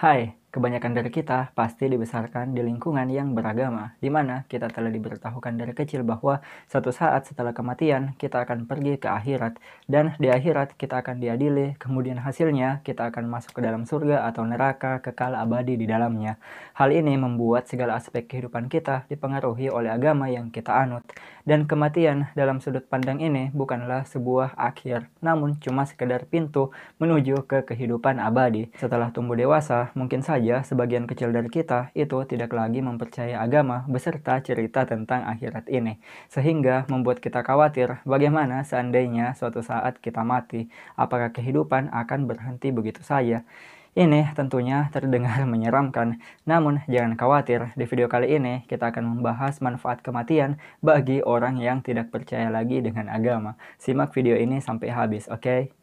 Hai, kebanyakan dari kita pasti dibesarkan di lingkungan yang beragama, di mana kita telah diberitahukan dari kecil bahwa suatu saat setelah kematian kita akan pergi ke akhirat, dan di akhirat kita akan diadili, kemudian hasilnya kita akan masuk ke dalam surga atau neraka kekal abadi di dalamnya. Hal ini membuat segala aspek kehidupan kita dipengaruhi oleh agama yang kita anut, dan kematian dalam sudut pandang ini bukanlah sebuah akhir, namun cuma sekedar pintu menuju ke kehidupan abadi. Setelah tumbuh dewasa, mungkin saja sebagian kecil dari kita itu tidak lagi mempercayai agama beserta cerita tentang akhirat ini, sehingga membuat kita khawatir bagaimana seandainya suatu saat kita mati, apakah kehidupan akan berhenti begitu saja. Ini tentunya terdengar menyeramkan, namun jangan khawatir, di video kali ini kita akan membahas manfaat kematian bagi orang yang tidak percaya lagi dengan agama. Simak video ini sampai habis, oke?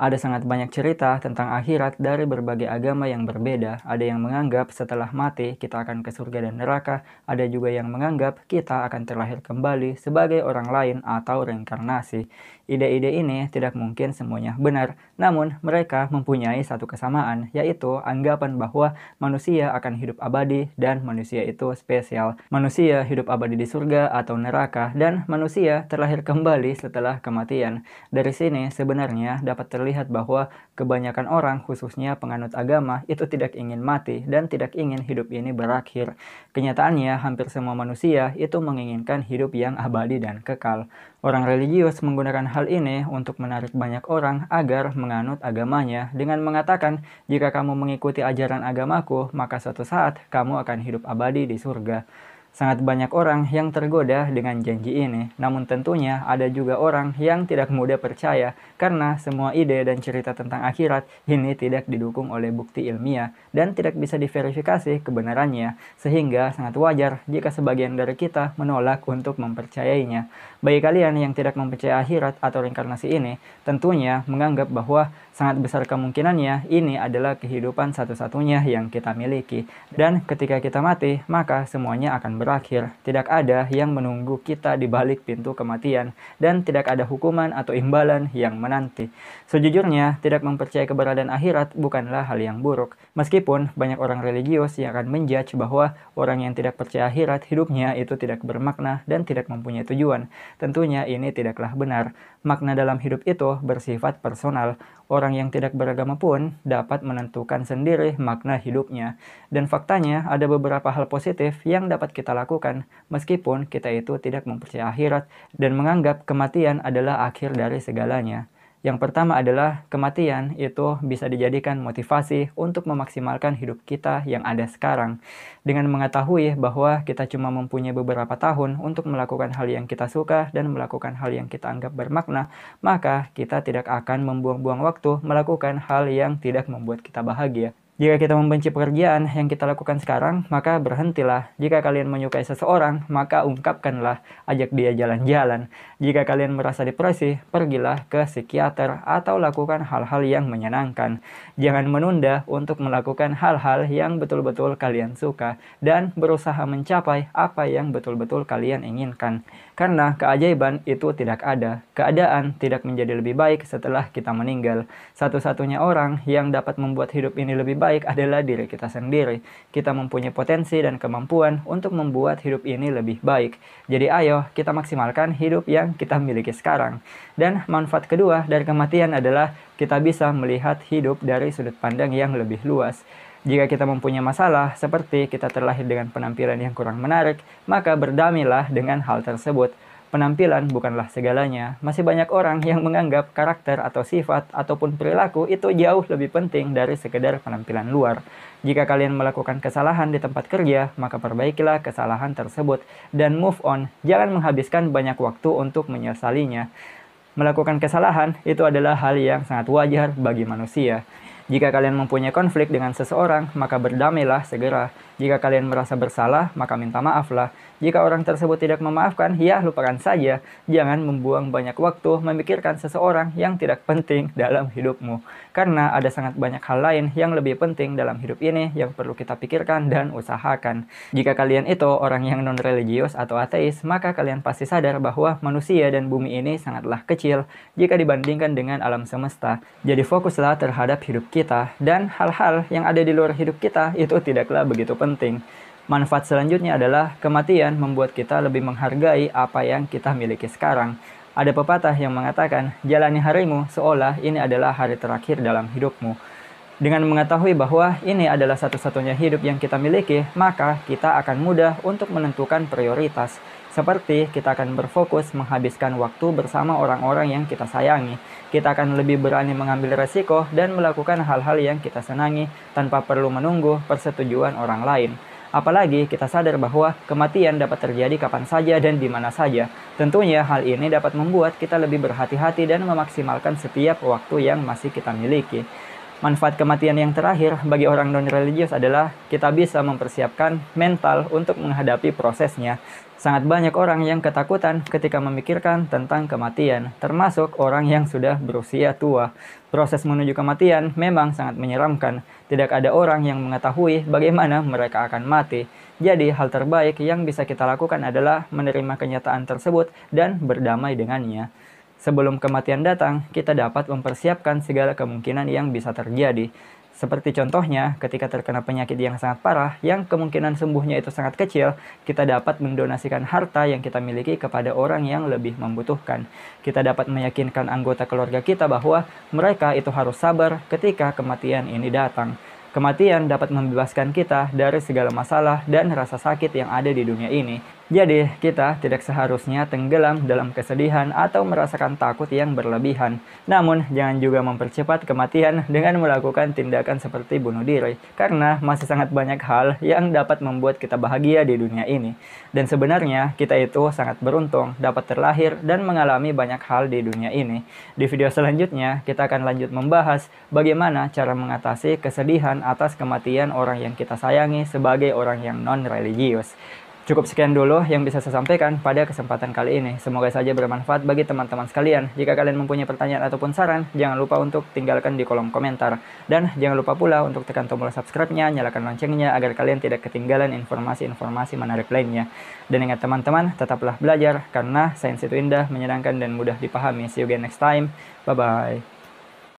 Ada sangat banyak cerita tentang akhirat dari berbagai agama yang berbeda. Ada yang menganggap setelah mati kita akan ke surga dan neraka. Ada juga yang menganggap kita akan terlahir kembali sebagai orang lain atau reinkarnasi. Ide-ide ini tidak mungkin semuanya benar, namun mereka mempunyai satu kesamaan, yaitu anggapan bahwa manusia akan hidup abadi dan manusia itu spesial. Manusia hidup abadi di surga atau neraka, dan manusia terlahir kembali setelah kematian. Dari sini sebenarnya dapat terlihat bahwa kebanyakan orang, khususnya penganut agama, itu tidak ingin mati dan tidak ingin hidup ini berakhir. Kenyataannya, hampir semua manusia itu menginginkan hidup yang abadi dan kekal. Orang religius menggunakan hal ini untuk menarik banyak orang agar menganut agamanya dengan mengatakan, jika kamu mengikuti ajaran agamaku, maka suatu saat kamu akan hidup abadi di surga. Sangat banyak orang yang tergoda dengan janji ini, namun tentunya ada juga orang yang tidak mudah percaya karena semua ide dan cerita tentang akhirat ini tidak didukung oleh bukti ilmiah dan tidak bisa diverifikasi kebenarannya, sehingga sangat wajar jika sebagian dari kita menolak untuk mempercayainya. Bagi kalian yang tidak mempercayai akhirat atau reinkarnasi ini, tentunya menganggap bahwa sangat besar kemungkinannya ini adalah kehidupan satu-satunya yang kita miliki, dan ketika kita mati, maka semuanya akan berakhir. Tidak ada yang menunggu kita di balik pintu kematian, dan tidak ada hukuman atau imbalan yang menanti. Sejujurnya, tidak mempercayai keberadaan akhirat bukanlah hal yang buruk. Meskipun banyak orang religius yang akan menjudge bahwa orang yang tidak percaya akhirat hidupnya itu tidak bermakna dan tidak mempunyai tujuan. Tentunya ini tidaklah benar. Makna dalam hidup itu bersifat personal. Orang yang tidak beragama pun dapat menentukan sendiri makna hidupnya. Dan faktanya ada beberapa hal positif yang dapat kita lakukan meskipun kita itu tidak mempercayai akhirat dan menganggap kematian adalah akhir dari segalanya. Yang pertama adalah kematian itu bisa dijadikan motivasi untuk memaksimalkan hidup kita yang ada sekarang. Dengan mengetahui bahwa kita cuma mempunyai beberapa tahun untuk melakukan hal yang kita suka dan melakukan hal yang kita anggap bermakna, maka kita tidak akan membuang-buang waktu melakukan hal yang tidak membuat kita bahagia. Jika kita membenci pekerjaan yang kita lakukan sekarang, maka berhentilah. Jika kalian menyukai seseorang, maka ungkapkanlah, ajak dia jalan-jalan. Jika kalian merasa depresi, pergilah ke psikiater atau lakukan hal-hal yang menyenangkan. Jangan menunda untuk melakukan hal-hal yang betul-betul kalian suka dan berusaha mencapai apa yang betul-betul kalian inginkan. Karena keajaiban itu tidak ada. Keadaan tidak menjadi lebih baik setelah kita meninggal. Satu-satunya orang yang dapat membuat hidup ini lebih baik adalah diri kita sendiri. Kita mempunyai potensi dan kemampuan untuk membuat hidup ini lebih baik. Jadi ayo kita maksimalkan hidup yang kita miliki sekarang. Dan manfaat kedua dari kematian adalah kita bisa melihat hidup dari sudut pandang yang lebih luas. Jika kita mempunyai masalah, seperti kita terlahir dengan penampilan yang kurang menarik, maka berdamailah dengan hal tersebut. Penampilan bukanlah segalanya. Masih banyak orang yang menganggap karakter atau sifat ataupun perilaku itu jauh lebih penting dari sekedar penampilan luar. Jika kalian melakukan kesalahan di tempat kerja, maka perbaikilah kesalahan tersebut dan move on. Jangan menghabiskan banyak waktu untuk menyesalinya. Melakukan kesalahan itu adalah hal yang sangat wajar bagi manusia. Jika kalian mempunyai konflik dengan seseorang, maka berdamailah segera. Jika kalian merasa bersalah, maka minta maaflah. Jika orang tersebut tidak memaafkan, ya lupakan saja. Jangan membuang banyak waktu memikirkan seseorang yang tidak penting dalam hidupmu. Karena ada sangat banyak hal lain yang lebih penting dalam hidup ini yang perlu kita pikirkan dan usahakan. Jika kalian itu orang yang non-religius atau ateis, maka kalian pasti sadar bahwa manusia dan bumi ini sangatlah kecil jika dibandingkan dengan alam semesta. Jadi fokuslah terhadap hidup kita, dan hal-hal yang ada di luar hidup kita itu tidaklah begitu penting. Manfaat selanjutnya adalah kematian membuat kita lebih menghargai apa yang kita miliki sekarang. Ada pepatah yang mengatakan, jalani harimu seolah ini adalah hari terakhir dalam hidupmu. Dengan mengetahui bahwa ini adalah satu-satunya hidup yang kita miliki, maka kita akan mudah untuk menentukan prioritas. Seperti kita akan berfokus menghabiskan waktu bersama orang-orang yang kita sayangi. Kita akan lebih berani mengambil resiko dan melakukan hal-hal yang kita senangi tanpa perlu menunggu persetujuan orang lain. Apalagi kita sadar bahwa kematian dapat terjadi kapan saja dan di mana saja. Tentunya hal ini dapat membuat kita lebih berhati-hati dan memaksimalkan setiap waktu yang masih kita miliki. Manfaat kematian yang terakhir bagi orang non-religius adalah kita bisa mempersiapkan mental untuk menghadapi prosesnya. Sangat banyak orang yang ketakutan ketika memikirkan tentang kematian, termasuk orang yang sudah berusia tua. Proses menuju kematian memang sangat menyeramkan. Tidak ada orang yang mengetahui bagaimana mereka akan mati. Jadi, hal terbaik yang bisa kita lakukan adalah menerima kenyataan tersebut dan berdamai dengannya. Sebelum kematian datang, kita dapat mempersiapkan segala kemungkinan yang bisa terjadi. Seperti contohnya, ketika terkena penyakit yang sangat parah, yang kemungkinan sembuhnya itu sangat kecil, kita dapat mendonasikan harta yang kita miliki kepada orang yang lebih membutuhkan. Kita dapat meyakinkan anggota keluarga kita bahwa mereka itu harus sabar ketika kematian ini datang. Kematian dapat membebaskan kita dari segala masalah dan rasa sakit yang ada di dunia ini. Jadi, kita tidak seharusnya tenggelam dalam kesedihan atau merasakan takut yang berlebihan. Namun, jangan juga mempercepat kematian dengan melakukan tindakan seperti bunuh diri, karena masih sangat banyak hal yang dapat membuat kita bahagia di dunia ini. Dan sebenarnya, kita itu sangat beruntung dapat terlahir dan mengalami banyak hal di dunia ini. Di video selanjutnya, kita akan lanjut membahas bagaimana cara mengatasi kesedihan atas kematian orang yang kita sayangi sebagai orang yang non-religius. Cukup sekian dulu yang bisa saya sampaikan pada kesempatan kali ini. Semoga saja bermanfaat bagi teman-teman sekalian. Jika kalian mempunyai pertanyaan ataupun saran, jangan lupa untuk tinggalkan di kolom komentar. Dan jangan lupa pula untuk tekan tombol subscribe-nya, nyalakan loncengnya agar kalian tidak ketinggalan informasi-informasi menarik lainnya. Dan ingat teman-teman, tetaplah belajar karena sains itu indah, menyenangkan, dan mudah dipahami. See you again next time. Bye-bye.